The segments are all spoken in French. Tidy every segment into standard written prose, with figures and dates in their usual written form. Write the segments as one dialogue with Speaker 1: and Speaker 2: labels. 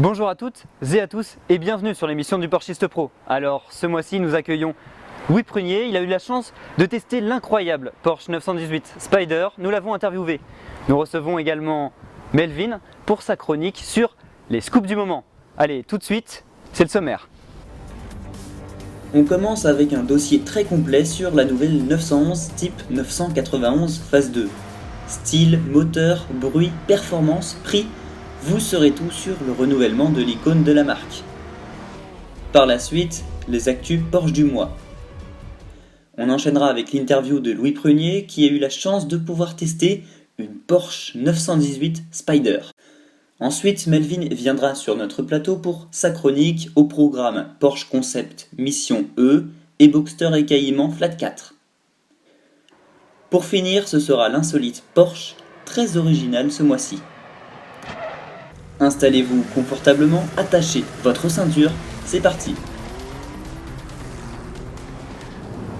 Speaker 1: Bonjour à toutes et à tous et bienvenue sur l'émission du Porschiste Pro. Alors ce mois-ci nous accueillons Louis Prunier, il a eu la chance de tester l'incroyable Porsche 918 Spyder, nous l'avons interviewé. Nous recevons également Melvin pour sa chronique sur les scoops du moment. Allez, tout de suite, c'est le sommaire.
Speaker 2: On commence avec un dossier très complet sur la nouvelle 911 type 991 phase 2. Style, moteur, bruit, performance, prix, vous saurez tout sur le renouvellement de l'icône de la marque. Par la suite, les actus Porsche du mois. On enchaînera avec l'interview de Louis Prunier qui a eu la chance de pouvoir tester une Porsche 918 Spyder. Ensuite, Melvin viendra sur notre plateau pour sa chronique au programme Porsche Concept Mission E et Boxster et Caïman Flat 4. Pour finir, ce sera l'insolite Porsche, très original ce mois-ci. Installez-vous confortablement, attachez votre ceinture, c'est parti.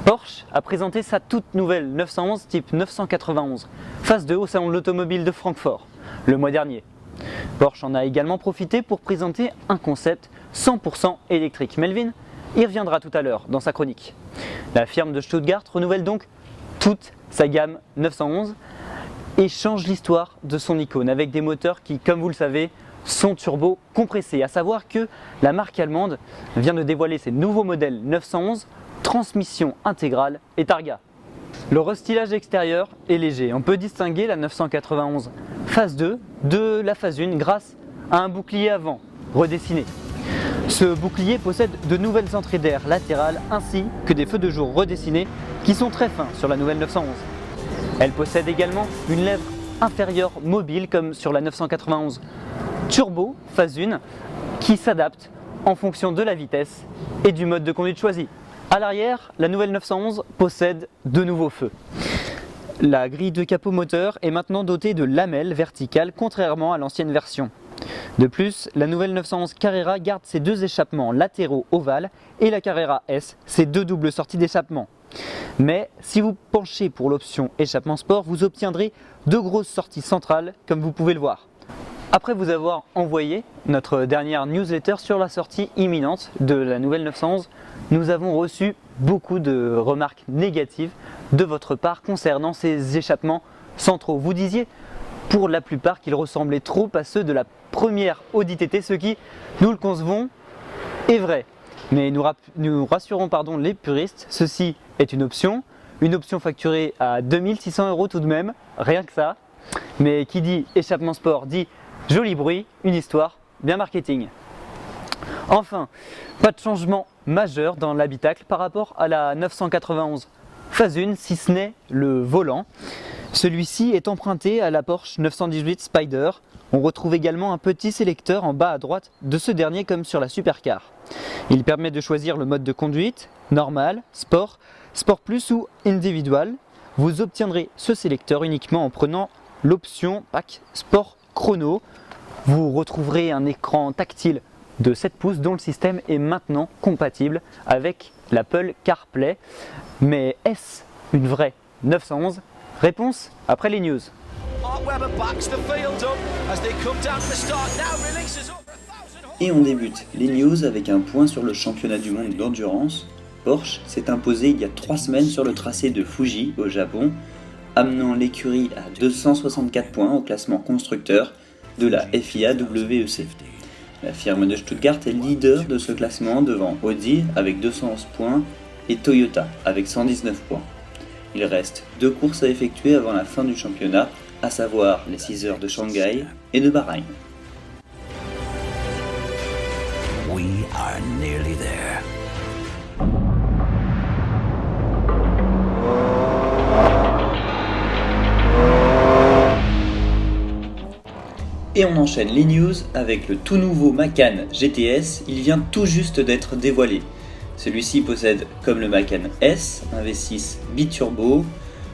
Speaker 1: Porsche a présenté sa toute nouvelle 911 type 991 phase 2 au salon de l'automobile de Francfort le mois dernier. Porsche en a également profité pour présenter un concept 100% électrique. Melvin y reviendra tout à l'heure dans sa chronique. La firme de Stuttgart renouvelle donc toute sa gamme 911 et change l'histoire de son icône avec des moteurs qui, comme vous le savez, sont turbo compressés. À savoir que la marque allemande vient de dévoiler ses nouveaux modèles 911 transmission intégrale et targa. Le restylage extérieur est léger. On peut distinguer la 991 phase 2 de la phase 1 grâce à un bouclier avant redessiné. Ce bouclier possède de nouvelles entrées d'air latérales ainsi que des feux de jour redessinés qui sont très fins sur la nouvelle 911. Elle possède également une lèvre inférieure mobile comme sur la 991 turbo phase 1 qui s'adapte en fonction de la vitesse et du mode de conduite choisi. À l'arrière, la nouvelle 911 possède de nouveaux feux. La grille de capot moteur est maintenant dotée de lamelles verticales contrairement à l'ancienne version. De plus, la nouvelle 911 Carrera garde ses deux échappements latéraux ovales et la Carrera S, ses deux doubles sorties d'échappement. Mais si vous penchez pour l'option échappement sport, vous obtiendrez deux grosses sorties centrales comme vous pouvez le voir. Après vous avoir envoyé notre dernière newsletter sur la sortie imminente de la nouvelle 911, nous avons reçu beaucoup de remarques négatives de votre part concernant ces échappements centraux. Vous disiez pour la plupart qu'ils ressemblaient trop à ceux de la première Audi TT, ce qui, nous le concevons, est vrai. Mais nous rassurons les puristes, ceci est une option facturée à 2600 € tout de même, rien que ça. Mais qui dit échappement sport dit joli bruit, une histoire, bien marketing. Enfin, pas de changement majeur dans l'habitacle par rapport à la 991 phase 1, si ce n'est le volant. Celui-ci est emprunté à la Porsche 918 Spyder. On retrouve également un petit sélecteur en bas à droite de ce dernier comme sur la Supercar. Il permet de choisir le mode de conduite, normal, sport, sport plus ou individual. Vous obtiendrez ce sélecteur uniquement en prenant l'option Pack Sport Chrono. Vous retrouverez un écran tactile de 7 pouces dont le système est maintenant compatible avec l'Apple CarPlay. Mais est-ce une vraie 911 ? Réponse après les news.
Speaker 2: Et on débute les news avec un point sur le championnat du monde d'endurance. Porsche s'est imposé il y a 3 semaines sur le tracé de Fuji au Japon, amenant l'écurie à 264 points au classement constructeur de la FIA WEC. La firme de Stuttgart est leader de ce classement devant Audi avec 211 points et Toyota avec 119 points. Il reste 2 courses à effectuer avant la fin du championnat, à savoir les 6 heures de Shanghai et de Bahreïn.
Speaker 3: We are nearly there.
Speaker 2: Et on enchaîne les news avec le tout nouveau Macan GTS, il vient tout juste d'être dévoilé. Celui-ci possède, comme le Macan S, un V6 biturbo.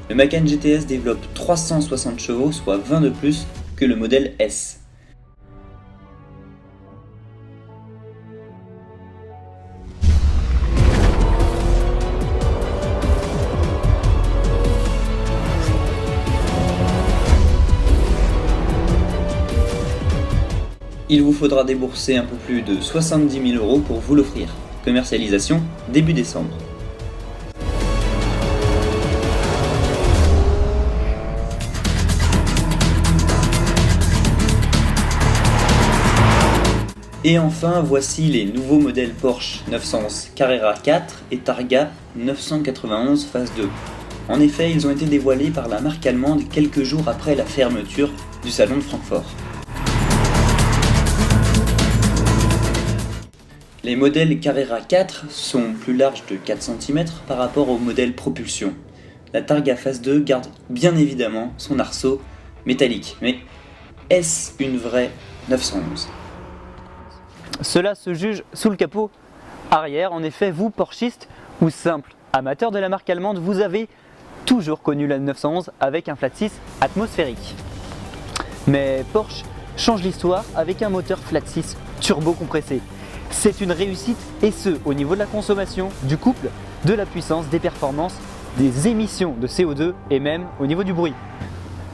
Speaker 2: Le Macan GTS développe 360 chevaux, soit 20 de plus que le modèle S. Il vous faudra débourser un peu plus de 70 000 € pour vous l'offrir. Commercialisation début décembre. Et enfin, voici les nouveaux modèles Porsche 911 Carrera 4 et Targa 991 Phase 2. En effet, ils ont été dévoilés par la marque allemande quelques jours après la fermeture du salon de Francfort. Les modèles Carrera 4 sont plus larges de 4 cm par rapport au modèle propulsion. La Targa Phase 2 garde bien évidemment son arceau métallique, mais est-ce une vraie 911 ?
Speaker 1: Cela se juge sous le capot arrière. En effet, vous, porschistes ou simples amateurs de la marque allemande, vous avez toujours connu la 911 avec un flat 6 atmosphérique. Mais Porsche change l'histoire avec un moteur flat 6 turbo compressé. C'est une réussite, et ce, au niveau de la consommation, du couple, de la puissance, des performances, des émissions de CO2 et même au niveau du bruit.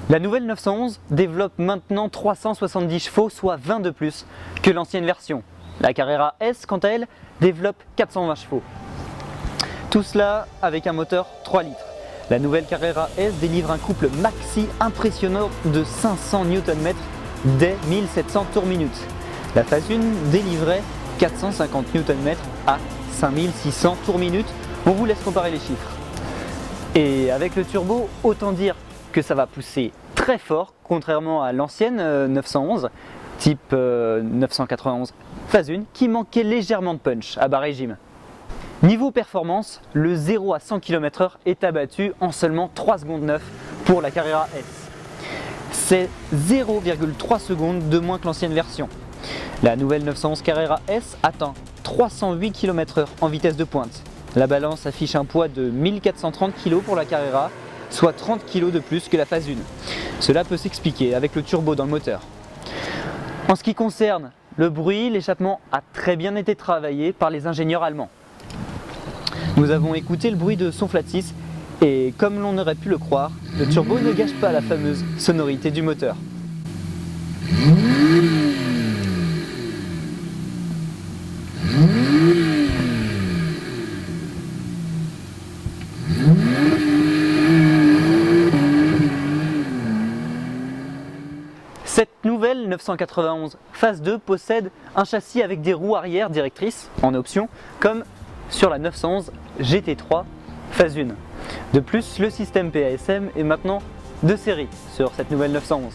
Speaker 1: La nouvelle 911 développe maintenant 370 chevaux, soit 20 de plus que l'ancienne version. La Carrera S, quant à elle, développe 420 chevaux. Tout cela avec un moteur 3 litres. La nouvelle Carrera S délivre un couple maxi impressionnant de 500 Nm dès 1700 tours minute. La phase 1 délivrait 450 Nm à 5600 tours minute. On vous laisse comparer les chiffres. Et avec le turbo, autant dire que ça va pousser très fort, contrairement à l'ancienne 911 type 991 phase 1 qui manquait légèrement de punch à bas régime. Niveau performance, le 0 à 100 km/h est abattu en seulement 3 secondes 9 pour la Carrera S. C'est 0,3 secondes de moins que l'ancienne version. La nouvelle 911 Carrera S atteint 308 km/h en vitesse de pointe. La balance affiche un poids de 1430 kg pour la Carrera, soit 30 kg de plus que la phase 1. Cela peut s'expliquer avec le turbo dans le moteur. En ce qui concerne le bruit, l'échappement a très bien été travaillé par les ingénieurs allemands. Nous avons écouté le bruit de son flat 6 et comme l'on aurait pu le croire, le turbo ne gâche pas la fameuse sonorité du moteur. Cette nouvelle 991 phase 2 possède un châssis avec des roues arrière directrices en option, comme sur la 911 GT3 phase 1. De plus, le système PASM est maintenant de série sur cette nouvelle 911.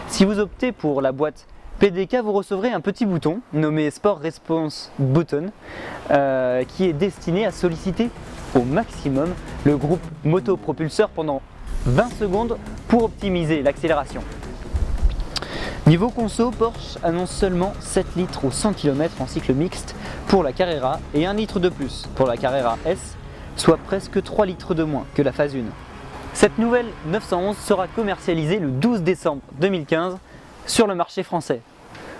Speaker 1: Si vous optez pour la boîte PDK, vous recevrez un petit bouton nommé Sport Response Button qui est destiné à solliciter au maximum le groupe motopropulseur pendant 20 secondes pour optimiser l'accélération. Niveau conso, Porsche annonce seulement 7 litres au 100 km en cycle mixte pour la Carrera et 1 litre de plus pour la Carrera S, soit presque 3 litres de moins que la phase 1. Cette nouvelle 911 sera commercialisée le 12 décembre 2015 sur le marché français.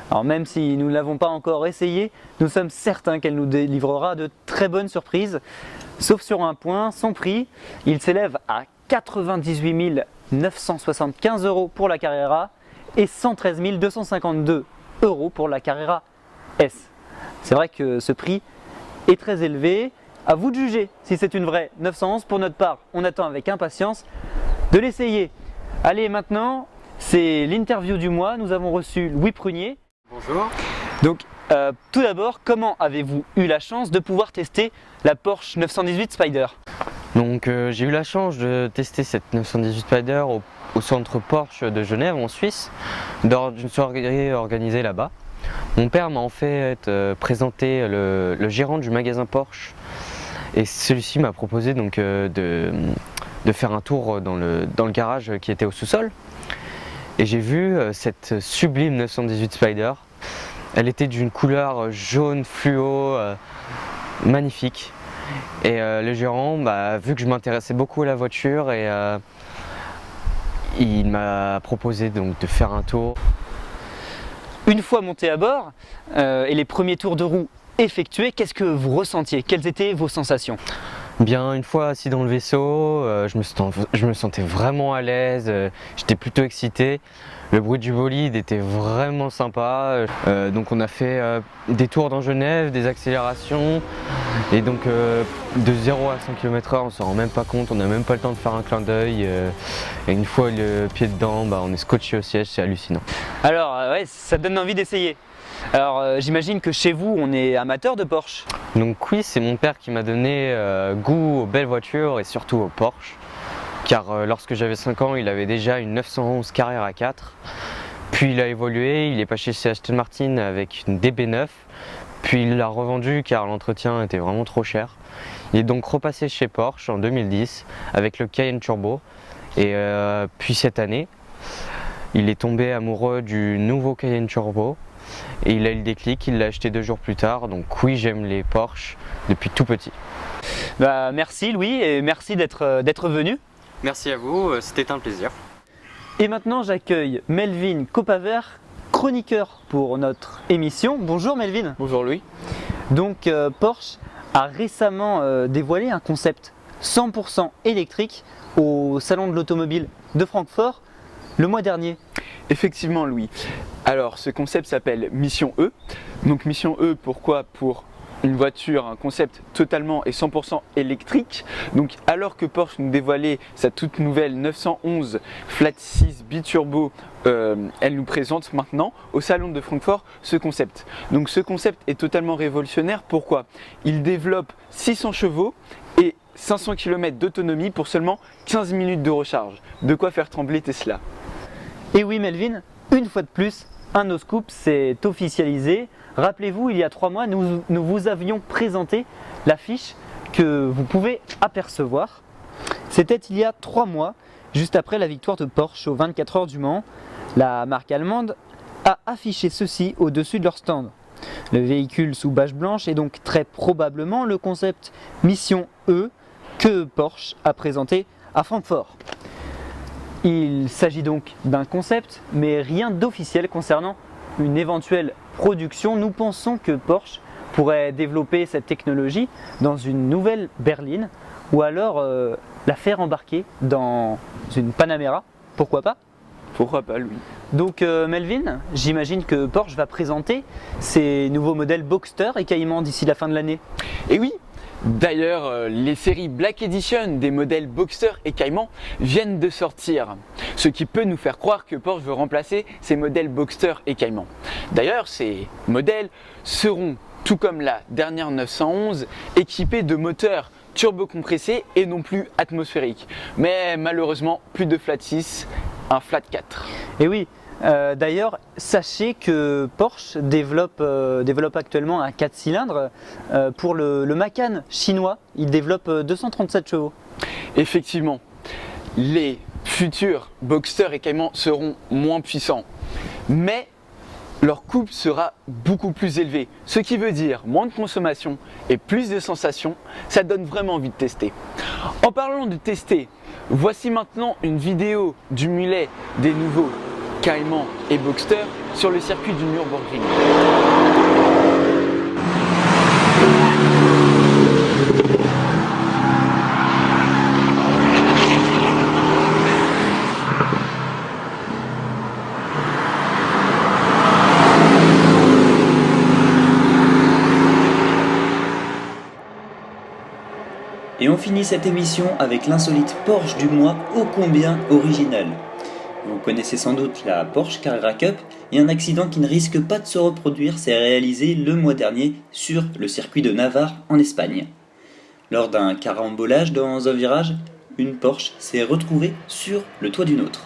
Speaker 1: Alors même si nous ne l'avons pas encore essayé, nous sommes certains qu'elle nous délivrera de très bonnes surprises, sauf sur un point, son prix, il s'élève à 98 975 € pour la Carrera et 113 252 € pour la Carrera S. C'est vrai que ce prix est très élevé. À vous de juger si c'est une vraie 911. Pour notre part, on attend avec impatience de l'essayer. Allez, maintenant, c'est l'interview du mois. Nous avons reçu Louis Prunier.
Speaker 4: Bonjour.
Speaker 1: Donc, tout d'abord, comment avez-vous eu la chance de pouvoir tester la Porsche 918 Spyder ?
Speaker 4: Donc j'ai eu la chance de tester cette 918 Spyder au centre Porsche de Genève en Suisse, lors d'une soirée organisée là-bas. Mon père m'a en fait présenté le gérant du magasin Porsche et celui-ci m'a proposé donc de faire un tour dans le garage qui était au sous-sol. Et j'ai vu cette sublime 918 Spyder. Elle était d'une couleur jaune fluo, magnifique. Et le gérant, vu que je m'intéressais beaucoup à la voiture, il m'a proposé donc de faire un tour.
Speaker 1: Une fois monté à bord et les premiers tours de roue effectués, qu'est-ce que vous ressentiez? Quelles étaient vos sensations?
Speaker 4: Bien, une fois assis dans le vaisseau, je me sentais vraiment à l'aise, j'étais plutôt excité. Le bruit du bolide était vraiment sympa. Donc on a fait des tours dans Genève, des accélérations. Et donc de 0 à 100 km/h, on ne s'en rend même pas compte, on n'a même pas le temps de faire un clin d'œil. Et une fois le pied dedans, on est scotché au siège, c'est hallucinant.
Speaker 1: Alors, ouais, ça donne envie d'essayer. Alors, j'imagine que chez vous, on est amateur de Porsche.
Speaker 4: Donc oui, c'est mon père qui m'a donné goût aux belles voitures et surtout aux Porsche. Car lorsque j'avais 5 ans, il avait déjà une 911 Carrera 4. Puis il a évolué, il est passé chez Aston Martin avec une DB9. Puis il l'a revendu car l'entretien était vraiment trop cher. Il est donc repassé chez Porsche en 2010 avec le Cayenne Turbo. Et puis cette année, il est tombé amoureux du nouveau Cayenne Turbo. Et il a eu le déclic, il l'a acheté 2 jours plus tard. Donc oui, j'aime les Porsche depuis tout petit.
Speaker 1: Merci Louis et merci d'être venu.
Speaker 4: Merci à vous, c'était un plaisir.
Speaker 1: Et maintenant, j'accueille Melvin Copaver, chroniqueur pour notre émission. Bonjour Melvin.
Speaker 5: Bonjour Louis.
Speaker 1: Donc Porsche a récemment dévoilé un concept 100% électrique au salon de l'automobile de Francfort le mois dernier.
Speaker 5: Effectivement Louis. Alors ce concept s'appelle Mission E. Donc Mission E, pourquoi? Pour une voiture, un concept totalement et 100% électrique. Donc alors que Porsche nous dévoilait sa toute nouvelle 911 Flat 6 biturbo, elle nous présente maintenant au salon de Francfort ce concept. Donc ce concept est totalement révolutionnaire. Pourquoi? Il développe 600 chevaux et 500 km d'autonomie pour seulement 15 minutes de recharge. De quoi faire trembler Tesla.
Speaker 1: Et oui Melvin, une fois de plus, un no-scoop s'est officialisé. Rappelez-vous, il y a 3 mois, nous vous avions présenté l'affiche que vous pouvez apercevoir. C'était il y a 3 mois, juste après la victoire de Porsche aux 24 heures du Mans. La marque allemande a affiché ceci au-dessus de leur stand. Le véhicule sous bâche blanche est donc très probablement le concept Mission E que Porsche a présenté à Francfort. Il s'agit donc d'un concept, mais rien d'officiel concernant une éventuelle production. Nous pensons que Porsche pourrait développer cette technologie dans une nouvelle berline ou alors la faire embarquer dans une Panamera. Pourquoi pas?
Speaker 5: Pourquoi pas Louis.
Speaker 1: Donc Melvin, j'imagine que Porsche va présenter ses nouveaux modèles Boxster et Cayman d'ici la fin de l'année.
Speaker 5: Et oui, d'ailleurs, les séries Black Edition des modèles Boxster et Cayman viennent de sortir, ce qui peut nous faire croire que Porsche veut remplacer ces modèles Boxster et Cayman. D'ailleurs, ces modèles seront, tout comme la dernière 911, équipés de moteurs turbocompressés et non plus atmosphériques. Mais malheureusement, plus de Flat 6, un Flat 4.
Speaker 1: Et oui, d'ailleurs, sachez que Porsche développe actuellement un 4 cylindres pour le Macan chinois. Il développe 237 chevaux.
Speaker 5: Effectivement, les futurs Boxster et Cayman seront moins puissants, mais leur coupe sera beaucoup plus élevée, ce qui veut dire moins de consommation et plus de sensations. Ça donne vraiment envie de tester. En parlant de tester, voici maintenant une vidéo du mulet des nouveaux Cayman et Boxster sur le circuit du Nürburgring.
Speaker 2: Et on finit cette émission avec l'insolite Porsche du mois ô combien original. Vous connaissez sans doute la Porsche Carrera Cup et un accident qui ne risque pas de se reproduire s'est réalisé le mois dernier sur le circuit de Navarre en Espagne. Lors d'un carambolage dans un virage, une Porsche s'est retrouvée sur le toit d'une autre.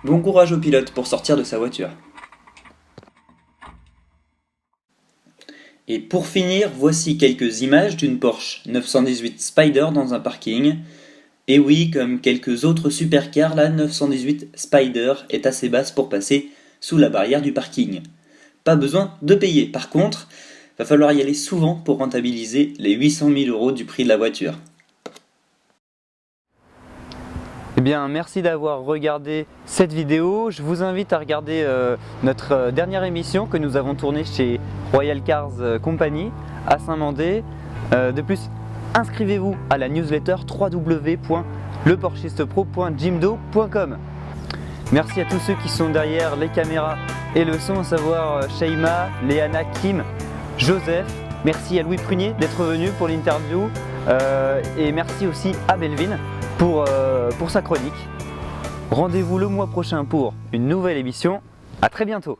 Speaker 2: Bon courage au pilote pour sortir de sa voiture. Et pour finir, voici quelques images d'une Porsche 918 Spyder dans un parking. Et oui, comme quelques autres supercars, la 918 Spyder est assez basse pour passer sous la barrière du parking. Pas besoin de payer. Par contre, Va falloir y aller souvent pour rentabiliser les 800 000 € du prix de la voiture.
Speaker 1: Eh bien, merci d'avoir regardé cette vidéo. Je vous invite à regarder notre dernière émission que nous avons tournée chez Royal Cars Company à Saint-Mandé. De plus, inscrivez-vous à la newsletter www.leporchistepro.jimdo.com. Merci à tous ceux qui sont derrière les caméras et le son, à savoir Sheima, Léana, Kim, Joseph. Merci à Louis Prunier d'être venu pour l'interview et merci aussi à Belvin pour sa chronique. Rendez-vous le mois prochain pour une nouvelle émission. À très bientôt.